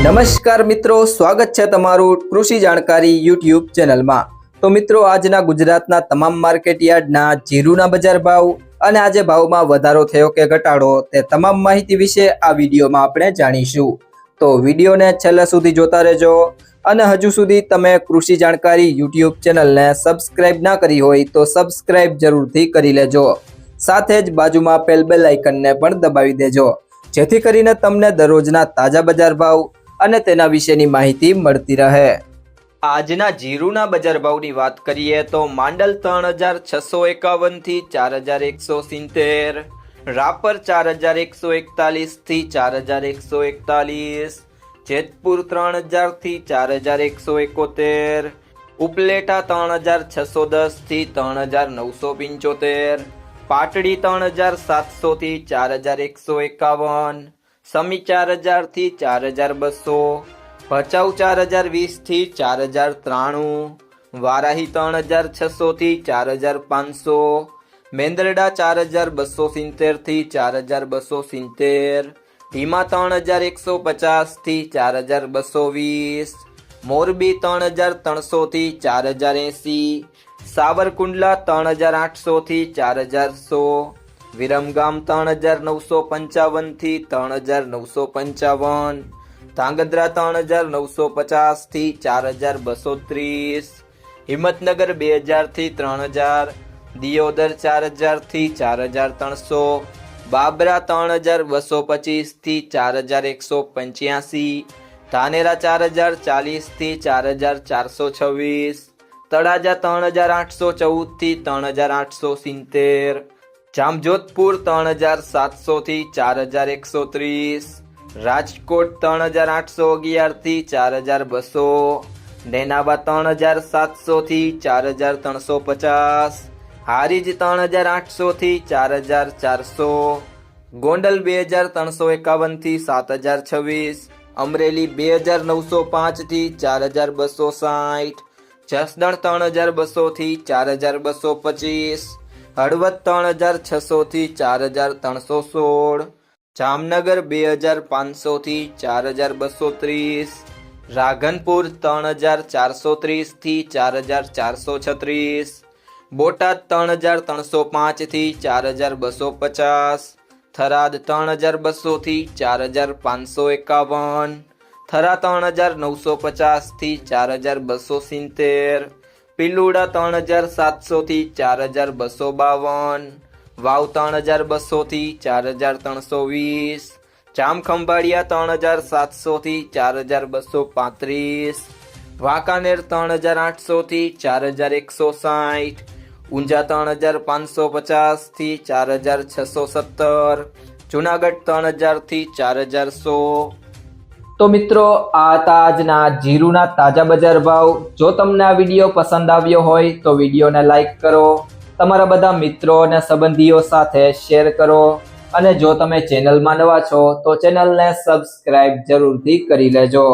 નમસ્કાર મિત્રો, સ્વાગત છે તમારું કૃષિ જાણકારી યુટ્યુબ ચેનલમાં। તો મિત્રો, આજના ગુજરાતના તમામ માર્કેટ યાર્ડના જીરુના બજાર ભાવ અને આજે ભાવમાં વધારો થયો કે ઘટાડો તે તમામ માહિતી વિશે આ વિડીયોમાં આપણે જાણીશું। તો વિડીયોને છેલ્લે સુધી જોતા રહેજો અને હજુ સુધી તમે કૃષિ જાણકારી યુટ્યુબ ચેનલને સબસ્ક્રાઇબ ના કરી હોય તો સબસ્ક્રાઇબ જરૂરથી કરી લેજો। સાથે જ બાજુમાં આપેલ બેલ આઇકનને પણ દબાવી દેજો, જેથી કરીને તમને દરરોજના તાજા બજાર ભાવ અને તેના વિશેની માહિતી મળતી રહે। આજના જીરુના બજાર ભાવની વાત કરીએ તો માંડલ 3651 થી 4170, રાપર 4141 થી 4141, જેતપુર 3000 થી 4171, ઉપલેટા 3610 થી 3975, પાટડી 3700 થી 4151, સમી 4000 થી 4200, ભચાઉ 4020 થી 4093, વારાહી 3600 થી 4500, મેંદરડા 4270 થી 4270, ભીમા 3150 થી 4220, મોરબી 3300 થી 4080, સાવરકુંડલા 3800 થી 4100, વિરમગામ 3955 થી 3955, ધાંગધ્રા 3950 થી 4230, હિંમતનગર 2000 થી 3000, દિયોદર 4000 થી 4300, બાબરા 3225 થી 4185, ધાનેરા 4040 થી 4426, તળાજા 3814 થી 3870, જામજોધપુર 3700 થી 4130, રાજકોટ 3811 થી 4200, નેનાવા 3700 થી 4350, હારીજ 3800 થી 4400, ગોંડલ 2351 થી 7026, અમરેલી 2905 થી 4260, જસદણ 3200 થી 4225, હળવદ 3600 થી 4316, જામનગર 2500 થી 4230, રાધનપુર 3430 થી 4436, બોટાદ 3305 થી 4250, થરાદ 3200 થી 4551, થરા 3950 થી 4270, પિલુડા 3700 થી 4252, વાવ 3200 થી 4320, જામખંભાળિયા 3700 થી 4235, વાંકાનેર 3800 થી 4160, ઊંઝા 3550 થી 4617, જુનાગઢ 3000 થી 4100। તો મિત્રો, આ હતા આજના જીરુના તાજા બજાર ભાવ। જો તમને આ વિડીયો પસંદ આવ્યો હોય તો વિડીયોને લાઈક કરો, તમારા બધા મિત્રો અને સંબંધીઓ સાથે શેર કરો અને જો તમે ચેનલમાં નવા છો તો ચેનલને સબસ્ક્રાઇબ જરૂરથી કરી લેજો।